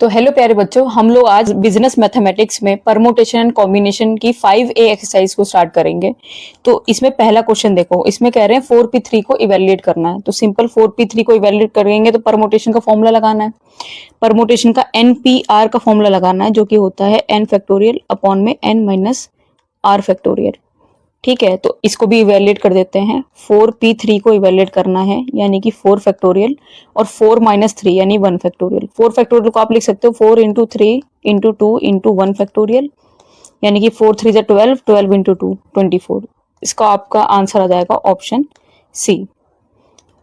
तो हेलो प्यारे बच्चों, हम लोग आज बिजनेस मैथमेटिक्स में परमुटेशन एंड कॉम्बिनेशन की 5A एक्सरसाइज को स्टार्ट करेंगे। तो इसमें पहला क्वेश्चन देखो, इसमें कह रहे हैं 4p3 को इवैल्यूएट करना है। तो सिंपल 4p3 को इवैल्यूएट करेंगे तो परमुटेशन का फॉर्मूला लगाना है। परमुटेशन का NPR का फॉर्मूला लगाना है, जो कि होता है n फैक्टोरियल अपॉन में n माइनस r फैक्टोरियल। ठीक है, तो इसको भी इवैल्यूएट कर देते हैं। 4p3 को इवैल्यूएट करना है, यानी कि 4 फैक्टोरियल और 4 माइनस 3 यानी 1 फैक्टोरियल। 4 फैक्टोरियल को आप लिख सकते हो 4 इंटू 3 इंटू 2 इंटू 1 फैक्टोरियल, यानी कि 4 3 12, 12 इंटू 2 24। इसका आपका आंसर आ जाएगा ऑप्शन सी।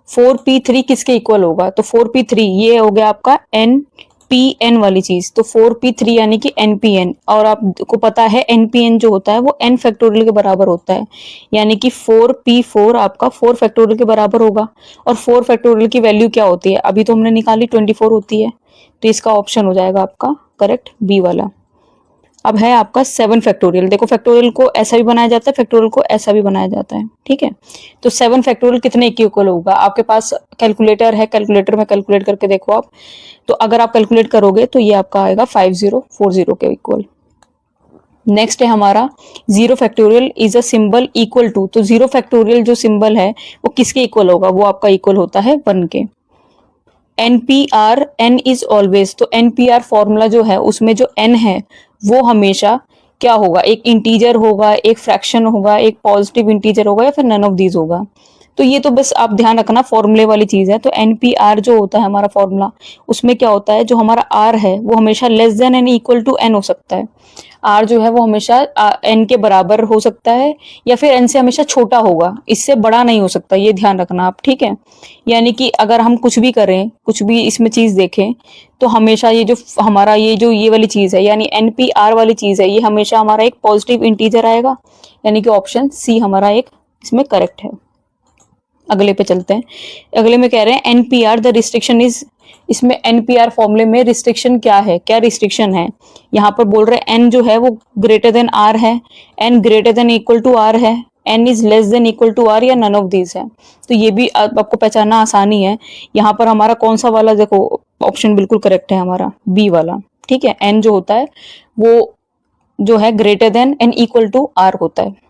4p3 किसके इक्वल होगा? तो 4p3 ये हो गया आपका NPN वाली चीज। तो 4p3 यानी कि NPN, और आपको पता है NPN जो होता है वो n फैक्टोरियल के बराबर होता है, यानी कि 4p4 आपका 4 फैक्टोरियल के बराबर होगा। और 4 फैक्टोरियल की वैल्यू क्या होती है? अभी तो हमने निकाली 24 होती है। तो इसका ऑप्शन हो जाएगा आपका करेक्ट बी वाला। अब है आपका 7 फैक्टोरियल। देखो, फैक्टोरियल को ऐसा भी बनाया जाता है, फैक्टोरियल को ऐसा भी बनाया जाता है। ठीक है, तो 7 फैक्टोरियल कितने के इक्वल होगा? आपके पास कैलकुलेटर है, कैलकुलेटर में कैलकुलेट करके देखो आप। तो अगर आप कैलकुलेट करोगे तो ये आपका आएगा 5040 के इक्वल। नेक्स्ट है हमारा 0 factorial is a symbol equal to. तो 0 फैक्टोरियल जो सिंबल है वो किसके इक्वल होगा? वो आपका इक्वल होता है 1 के। NPR n is always. तो NPR फॉर्मूला जो है उसमें जो n है वो हमेशा क्या होगा? एक इंटीजर होगा, एक फ्रैक्शन होगा, एक पॉजिटिव इंटीजर होगा, या फिर नन ऑफ दीज होगा। तो ये तो बस आप ध्यान रखना, फॉर्मूले वाली चीज है। तो NPR जो होता है हमारा फॉर्मूला, उसमें क्या होता है, जो हमारा R है वो हमेशा less than N equal to n हो सकता है। R जो है वो हमेशा n के बराबर हो सकता है, या फिर n से हमेशा छोटा होगा, इससे बड़ा नहीं हो सकता। ये ध्यान रखना आप, ठीक है। यानी कि अगर हम कुछ भी करें, कुछ भी इसमें चीज देखें, तो हमेशा ये जो हमारा ये वाली चीज है, यानी NPR वाली चीज है, ये हमेशा हमारा एक पॉजिटिव इंटीजर आएगा, यानी कि ऑप्शन सी हमारा एक इसमें करेक्ट है। अगले पे चलते हैं। अगले में कह रहे हैं NPR द रिस्ट्रिक्शन इज। इसमें NPR फॉर्मूले में रिस्ट्रिक्शन क्या है? क्या रिस्ट्रिक्शन है? यहाँ पर बोल रहे हैं n जो है वो ग्रेटर देन r है, n greater than equal to r है, n is less than equal to r, या नन ऑफ दीज है। तो ये भी आपको पहचानना आसानी है। यहाँ पर हमारा कौन सा वाला, देखो ऑप्शन बिल्कुल करेक्ट है हमारा बी वाला। ठीक है, n जो होता है वो जो है greater than n equal to r होता है।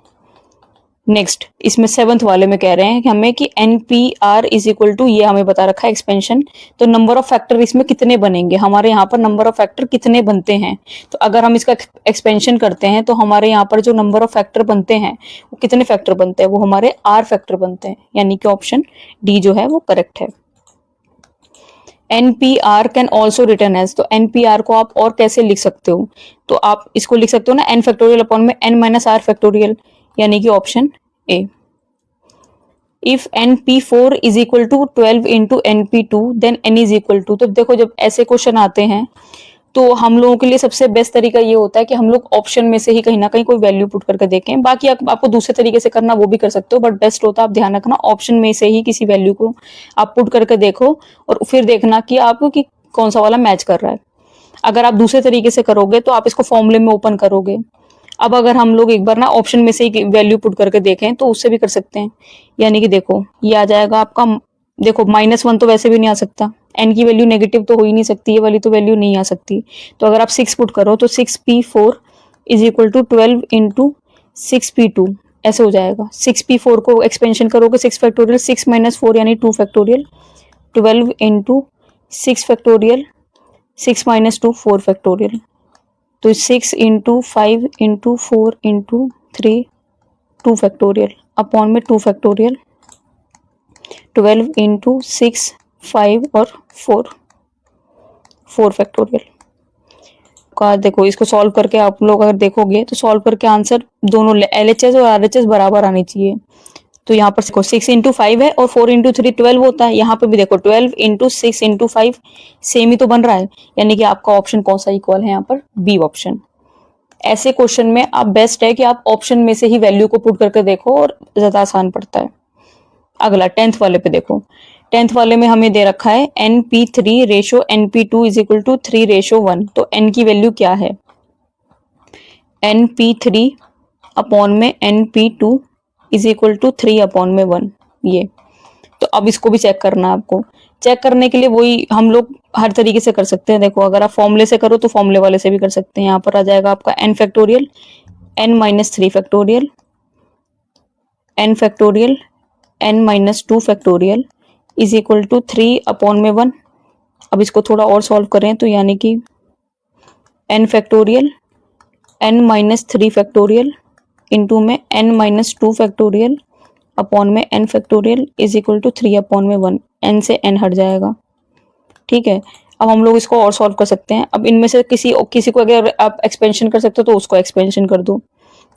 नेक्स्ट इसमें 7th वाले में कह रहे हैं कि हमें कि NPR इज इक्वल टू, ये हमें बता रखा है एक्सपेंशन। तो नंबर ऑफ फैक्टर इसमें कितने बनेंगे? हमारे यहाँ पर नंबर ऑफ फैक्टर कितने बनते हैं? तो अगर हम इसका एक्सपेंशन करते हैं तो हमारे यहाँ पर जो नंबर ऑफ फैक्टर बनते हैं वो कितने फैक्टर बनते हैं? वो हमारे R फैक्टर बनते हैं, यानी कि ऑप्शन डी जो है वो करेक्ट है। NPR can also return as. तो NPR को आप और कैसे लिख सकते हो? तो आप इसको लिख सकते हो ना n फैक्टोरियल अपॉन में n माइनस r फैक्टोरियल, यानी कि option A. If NP4 is equal to 12 into NP2 then n is equal to. तो देखो, जब ऐसे क्वेश्चन आते हैं तो हम लोगों के लिए सबसे बेस्ट तरीका ये होता है कि हम लोग ऑप्शन में से ही कहीं ना कहीं कोई वैल्यू पुट करके देखें। बाकी आपको दूसरे तरीके से करना वो भी कर सकते हो, बट बेस्ट होता है आप ध्यान रखना ऑप्शन में से ही किसी वैल्यू को आप पुट करके देखो, और फिर देखना कि आपको कि कौन सा वाला मैच कर रहा है। अगर आप दूसरे तरीके से करोगे तो आप इसको फॉर्मूले में ओपन करोगे। अब अगर हम लोग एक बार ना ऑप्शन में से ही वैल्यू पुट करके देखें तो उससे भी कर सकते हैं। यानी कि देखो ये आ जाएगा आपका, देखो -1 तो वैसे भी नहीं आ सकता, n की वैल्यू नेगेटिव तो हो ही नहीं सकती, ये वाली तो वैल्यू नहीं आ सकती। तो अगर आप 6 पुट करो तो 6p4 is equal to 12 into 6p2 ऐसे हो जाएगा। 6p4 को एक्सपेंशन करोगे 6 फैक्टोरियल, 6 माइनस 4 यानी 2 factorial, 12 into 6 factorial, 6 minus 2 4 factorial. तो 6 into 5 into 4 into 3 2 factorial upon में 2 फैक्टोरियल, 12 इंटू 6 5 और 4 फैक्टोरियल का। देखो इसको सॉल्व करके आप लोग अगर देखोगे तो सॉल्व करके आंसर दोनों LHS और RHS बराबर आनी चाहिए। तो यहाँ पर देखो 6 इंटू 5 है और 4 इंटू 3 12 होता है। यहाँ पे भी देखो 12 इंटू 6 इंटू 5 सेम ही तो बन रहा है, यानी कि आपका ऑप्शन कौन सा इक्वल है? यहाँ पर बी ऑप्शन। ऐसे क्वेश्चन में आप बेस्ट है कि आप ऑप्शन में से ही वैल्यू को पुट करके देखो और ज्यादा आसान पड़ता है। अगला 10th वाले पे देखो। 10th वाले में हमें दे रखा है NP3 ratio NP2 is equal to 3:1। तो n की वैल्यू क्या है? NP3 अपॉन में NP2 is equal to 3 upon में 1। ये तो अब इसको भी चेक करना है आपको। चेक करने के लिए वही हम लोग हर तरीके से कर सकते हैं। देखो अगर आप फॉर्मूले से करो तो फॉर्मूले वाले से भी कर सकते हैं। यहाँ पर आ जाएगा आपका n factorial n minus 3 factorial n factorial n minus 2 factorial is equal to 3 upon में 1। अब इसको थोड़ा और सॉल्व करें तो यानी कि n factorial n minus 3 factorial into में n माइनस 2 फैक्टोरियल अपॉन में n factorial is equal to 3 upon में 1। n से n हट जाएगा, ठीक है। अब हम लोग इसको और सॉल्व कर सकते हैं। अब इनमें से किसी को अगर आप एक्सपेंशन कर सकते हो तो उसको एक्सपेंशन कर दो।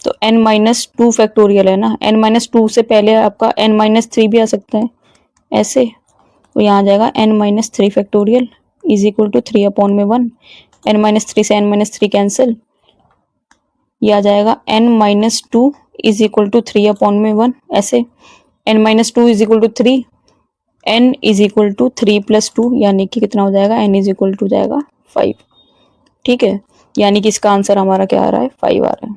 तो n माइनस 2 फैक्टोरियल है ना, n माइनस 2 से पहले आपका n माइनस 3 भी आ सकता है ऐसे, तो यहाँ आ जाएगा n minus 3 factorial is equal to 3 upon में 1। n माइनस 3 से n माइनस 3 कैंसिल, ये आ जाएगा n minus 2 is equal to 3 upon में 1 ऐसे। n minus 2 is equal to 3, n is equal to 3 plus 2 यानी कि कितना हो जाएगा, n इज इक्वल टू जाएगा 5, ठीक है। यानी कि इसका आंसर हमारा क्या आ रहा है, 5 आ रहा है।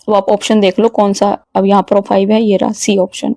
अब आप ऑप्शन देख लो कौन सा, अब यहाँ पर 5 है, ये रहा सी ऑप्शन।